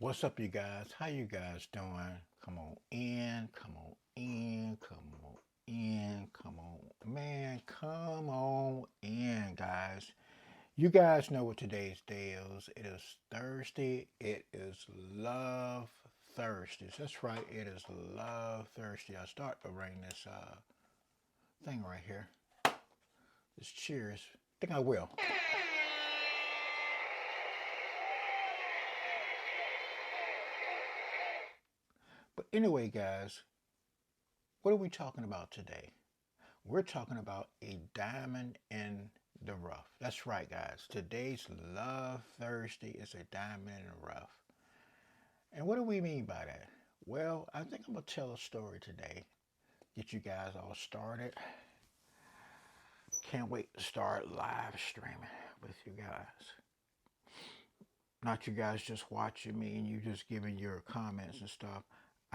What's up, you guys? How you guys doing? Come on in, come on in, come on in, come on, man, come on in, guys. You guys know what today's day is. It is Thursday. It is Love Thursdays. That's right. It is Love Thursday. I start to bring this thing right here. This cheers. I think I will. But anyway, guys, what are we talking about today? We're talking about a diamond in the rough. That's right, guys. Today's Love Thursday is a diamond in the rough. And what do we mean by that? Well, I think I'm going to tell a story today. Get you guys all started. Can't wait to start live streaming with you guys. Not you guys just watching me and you just giving your comments and stuff.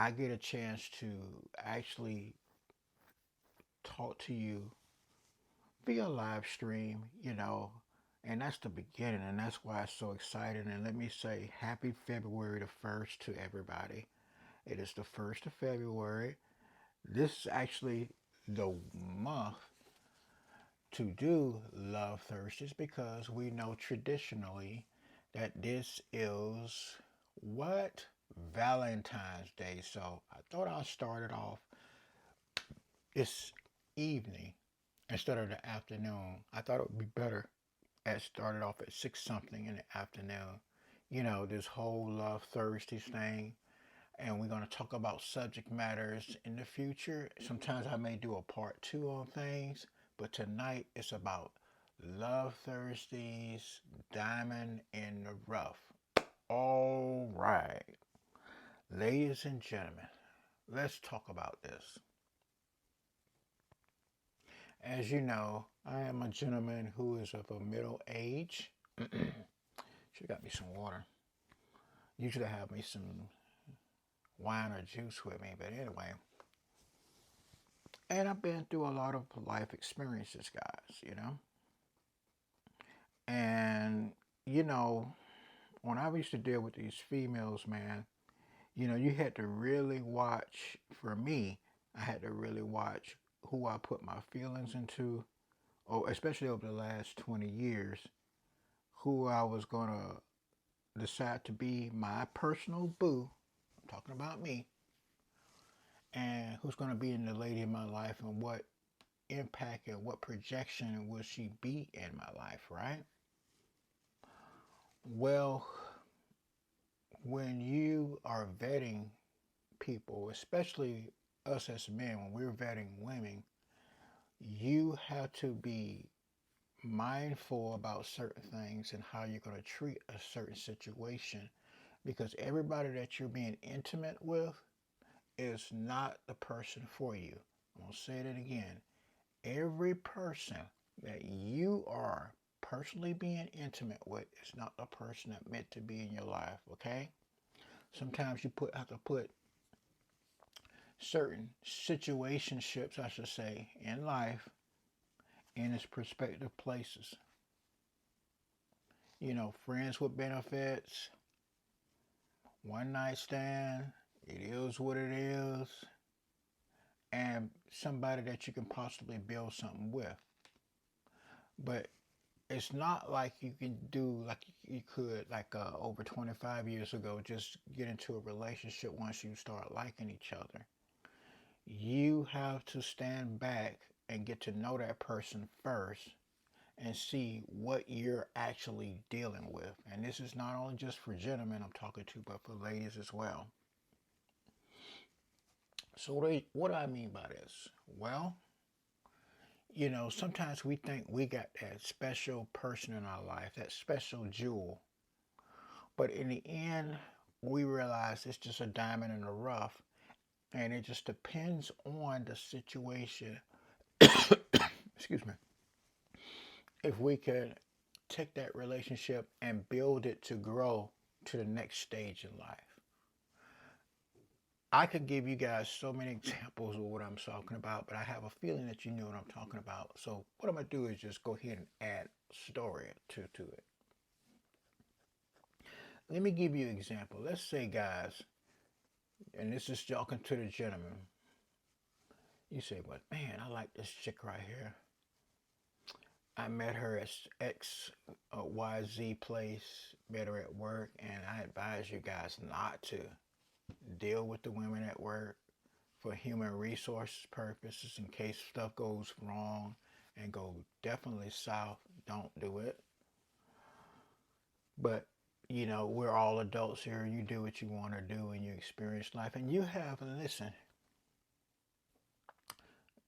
I get a chance to actually talk to you via live stream, and that's the beginning, and that's why it's so exciting. And let me say, happy February the 1st to everybody. It is the 1st of February. This is actually the month to do Love Thursdays because we know traditionally that this is what? Valentine's Day. So I thought I'd start it off this evening instead of the afternoon. I thought it would be better at started off at 6 something in the afternoon. This whole Love Thursdays thing. And we're going to talk about subject matters in the future. Sometimes I may do a part two on things, but tonight it's about Love Thursdays, Diamond in the Rough. All right. Ladies and gentlemen, let's talk about this. As you know, I am a gentleman who is of a middle age. She got me some water. Usually I have me some wine or juice with me, but anyway. And I've been through a lot of life experiences, guys. And, when I used to deal with these females, man, you had to really watch, for me, I had to really watch who I put my feelings into, or especially over the last 20 years, who I was going to decide to be my personal boo. I'm talking about me. And who's going to be in the lady in my life and what impact and what projection will she be in my life, right? Well, when you are vetting people, especially us as men, when we're vetting women, you have to be mindful about certain things and how you're going to treat a certain situation because everybody that you're being intimate with is not the person for you. I'm going to say that again. Every person that you are personally being intimate with is not the person that meant to be in your life, okay? Sometimes you have to put certain situationships, I should say, in life in its prospective places. Friends with benefits, one night stand, it is what it is, and somebody that you can possibly build something with. But it's not like you can do like you could like over 25 years ago, just get into a relationship once you start liking each other. You have to stand back and get to know that person first and see what you're actually dealing with. And this is not only just for gentlemen I'm talking to, but for ladies as well. So what do I mean by this? Well, sometimes we think we got that special person in our life, that special jewel. But in the end, we realize it's just a diamond in the rough. And it just depends on the situation. Excuse me. If we could take that relationship and build it to grow to the next stage in life. I could give you guys so many examples of what I'm talking about, but I have a feeling that you know what I'm talking about. So what I'm going to do is just go ahead and add story to it. Let me give you an example. Let's say, guys, and this is talking to the gentleman. You say, "Well, man, I like this chick right here. I met her at X YZ place, met her at work, and I advise you guys not to deal with the women at work for human resources purposes in case stuff goes wrong and go definitely south. Don't do it. But we're all adults here. You do what you want to do and you experience life. And listen,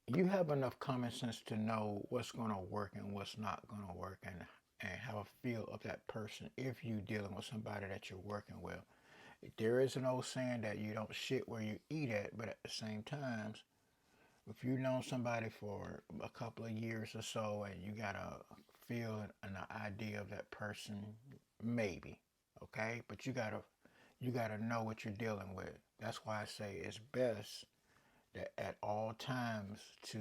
you have enough common sense to know what's going to work and what's not going to work and have a feel of that person if you're dealing with somebody that you're working with. There is an old saying that you don't shit where you eat at, but at the same time, if you've known somebody for a couple of years or so and you got a feel and an idea of that person, maybe, okay? But you gotta know what you're dealing with. That's why I say it's best that at all times to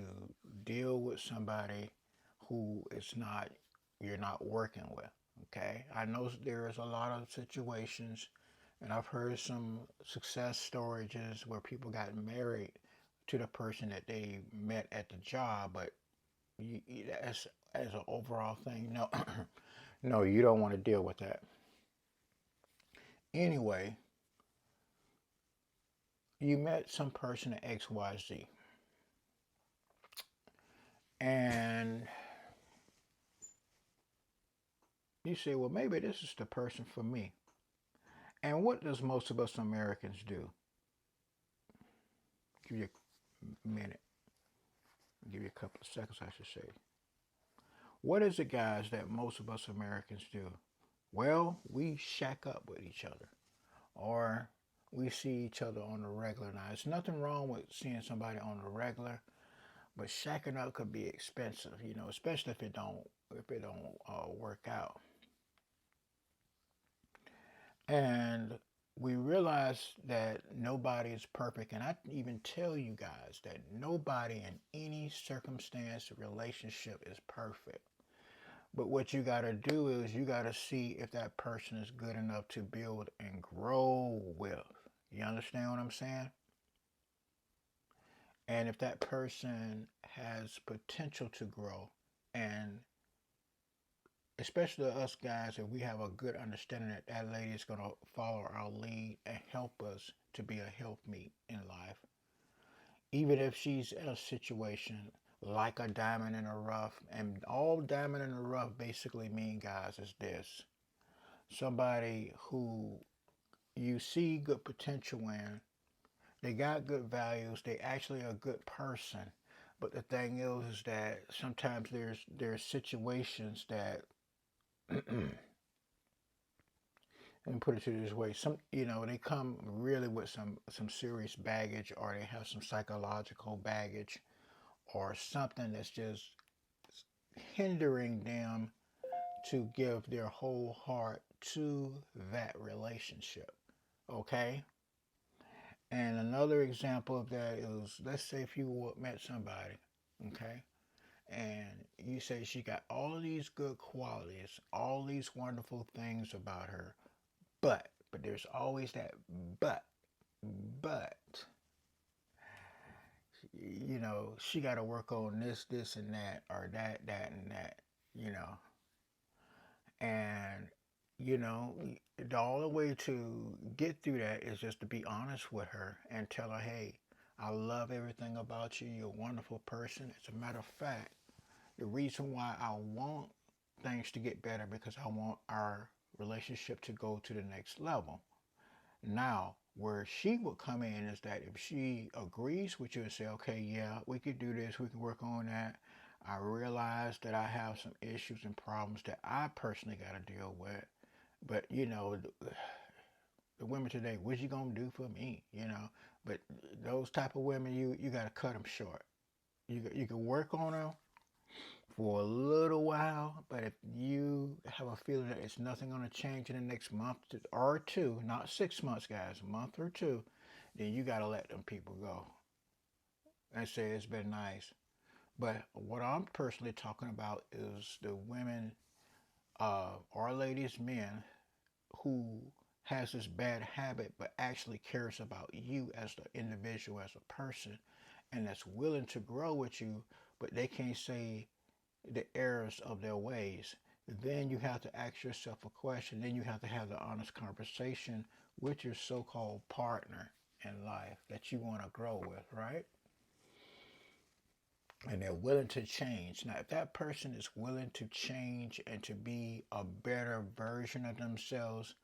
deal with somebody who is not you're not working with. Okay, I know there is a lot of situations, and I've heard some success stories where people got married to the person that they met at the job, but as an overall thing, no, no, you don't want to deal with that. Anyway, you met some person at XYZ, and you say, well, maybe this is the person for me. And what does most of us Americans do? Give you a minute, give you a couple of seconds, I should say. What is it, guys, that most of us Americans do? Well, we shack up with each other, or we see each other on the regular. Now, there's nothing wrong with seeing somebody on the regular, but shacking up could be expensive, especially if it don't work out. And we realize that nobody is perfect. And I even tell you guys that nobody in any circumstance or relationship is perfect. But what you got to do is you got to see if that person is good enough to build and grow with. You understand what I'm saying? And if that person has potential to grow, and especially us guys, if we have a good understanding that that lady is going to follow our lead and help us to be a helpmeet in life, even if she's in a situation like a diamond in the rough, and all diamond in the rough basically mean, guys, is this: somebody who you see good potential in, they got good values, they actually are a good person. But the thing is that sometimes there's situations that let me put it to you this way: they come really with some serious baggage, or they have some psychological baggage, or something that's just hindering them to give their whole heart to that relationship. Okay. And another example of that is, let's say if you met somebody, okay, and you say she got all of these good qualities, all these wonderful things about her, but there's always that but, but, she got to work on this, and that, or that, and that, you know, and, you know, the only way to get through that is just to be honest with her and tell her, hey, I love everything about you. You're a wonderful person. As a matter of fact, the reason why I want things to get better because I want our relationship to go to the next level. Now, where she would come in is that if she agrees with you and say, okay, yeah, we could do this, we can work on that. I realize that I have some issues and problems that I personally got to deal with. But, the women today, what you going to do for me, But those type of women, you got to cut them short. You can work on them for a little while, but if you have a feeling that it's nothing going to change in the next month or two, not 6 months, guys, a month or two, then you got to let them people go and say it's been nice. But what I'm personally talking about is the women or ladies, men who has this bad habit but actually cares about you as the individual, as a person, and that's willing to grow with you, but they can't say the errors of their ways, then you have to ask yourself a question. Then you have to have the honest conversation with your so-called partner in life that you want to grow with, right? And they're willing to change. Now, if that person is willing to change and to be a better version of themselves,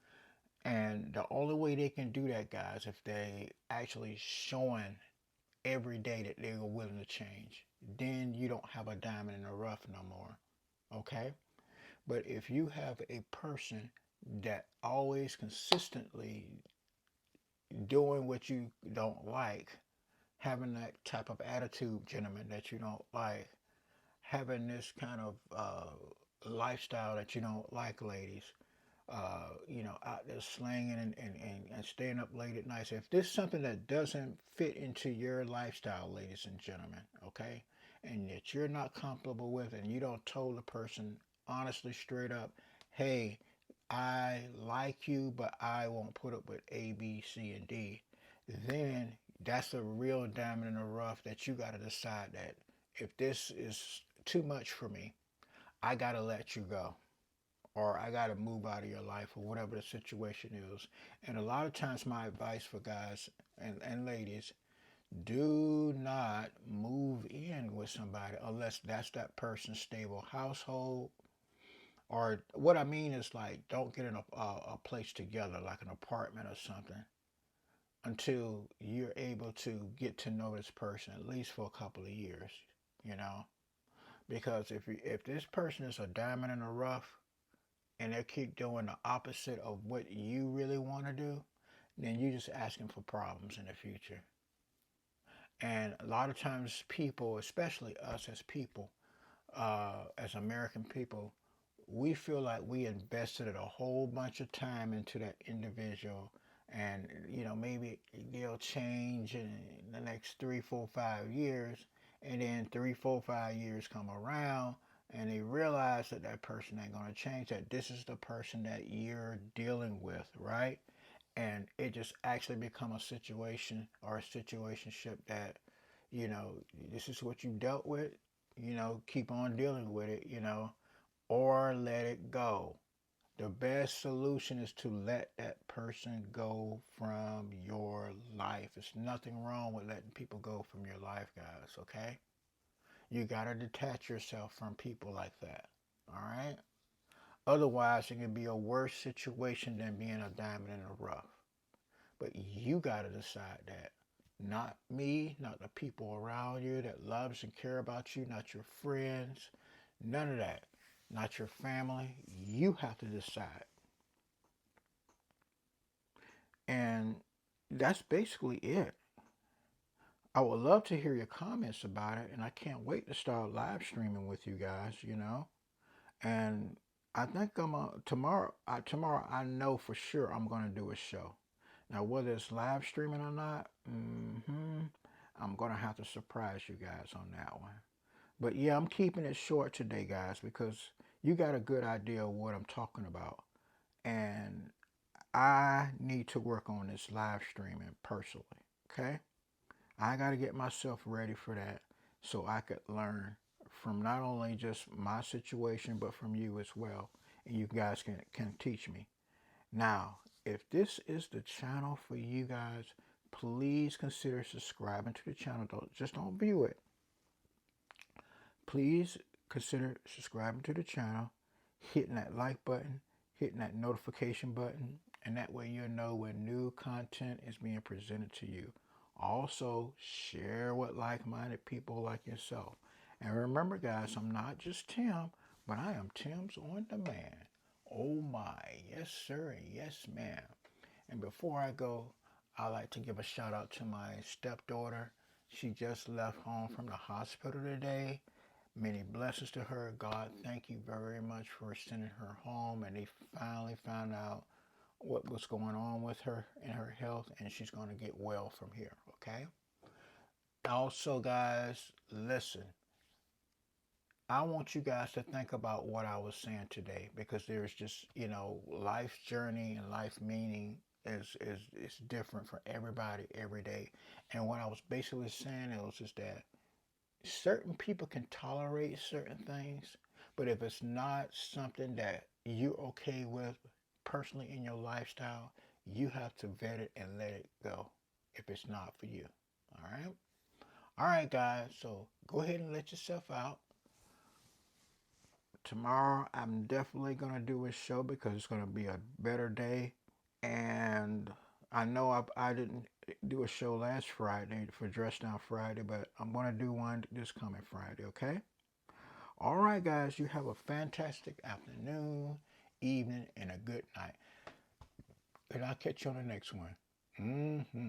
and the only way they can do that, guys, if they actually showing every day that they are willing to change, then you don't have a diamond in the rough no more. Okay? But if you have a person that always consistently doing what you don't like, having that type of attitude, gentlemen, that you don't like, having this kind of lifestyle that you don't like, ladies, out there slanging and staying up late at night. So if there's something that doesn't fit into your lifestyle, ladies and gentlemen, okay, and that you're not comfortable with, and you don't tell the person honestly, straight up, hey, I like you, but I won't put up with A, B, C, and D, then that's a real diamond in the rough that you got to decide that if this is too much for me, I got to let you go, or I got to move out of your life, or whatever the situation is. And a lot of times, my advice for guys and ladies, do not move in with somebody unless that's that person's stable household. Or what I mean is, like, don't get in a place together, like an apartment or something, until you're able to get to know this person at least for a couple of years, you know? Because if this person is a diamond in the rough, and they keep doing the opposite of what you really want to do, then you're just asking for problems in the future. And a lot of times, people, especially us as people, as American people, we feel like we invested a whole bunch of time into that individual, and maybe they'll change in the next 3, 4, 5 years, and then 3, 4, 5 years come around, and they realize that that person ain't going to change, that this is the person that you're dealing with, right? And it just actually become a situation or a situationship that, you know, this is what you dealt with, keep on dealing with it, or let it go. The best solution is to let that person go from your life. There's nothing wrong with letting people go from your life, guys, okay? You got to detach yourself from people like that, all right? Otherwise, it can be a worse situation than being a diamond in the rough. But you got to decide that. Not me, not the people around you that loves and care about you, not your friends, none of that. Not your family. You have to decide. And that's basically it. I would love to hear your comments about it, and I can't wait to start live streaming with you guys. And I think tomorrow I know for sure I'm going to do a show. Now, whether it's live streaming or not, I'm going to have to surprise you guys on that one. But yeah, I'm keeping it short today, guys, because you got a good idea of what I'm talking about. And I need to work on this live streaming personally, okay? I got to get myself ready for that so I could learn from not only just my situation, but from you as well. And you guys can teach me. Now, if this is the channel for you guys, please consider subscribing to the channel. Don't view it. Please consider subscribing to the channel, hitting that like button, hitting that notification button, and that way you'll know when new content is being presented to you. Also, share with like-minded people like yourself. And remember, guys, I'm not just Tim, but I am Tim's on demand. Oh my, yes sir, and yes ma'am. And before I go, I'd like to give a shout out to my stepdaughter. She just left home from the hospital today. Many blessings to her. God, thank you very much for sending her home. And they finally found out what was going on with her and her health, and she's going to get well from here, okay? Also, guys, listen. I want you guys to think about what I was saying today, because there's just, life's journey and life meaning is different for everybody every day. And what I was basically saying is that certain people can tolerate certain things, but if it's not something that you're okay with personally in your lifestyle, you have to vet it and let it go if it's not for you. All right? All right, guys. So go ahead and let yourself out. Tomorrow, I'm definitely going to do a show because it's going to be a better day. And I know I didn't do a show last Friday for Dress Down Friday, but I'm going to do one this coming Friday, okay? All right, guys, you have a fantastic afternoon, evening, and a good night. And I'll catch you on the next one. Mm-hmm.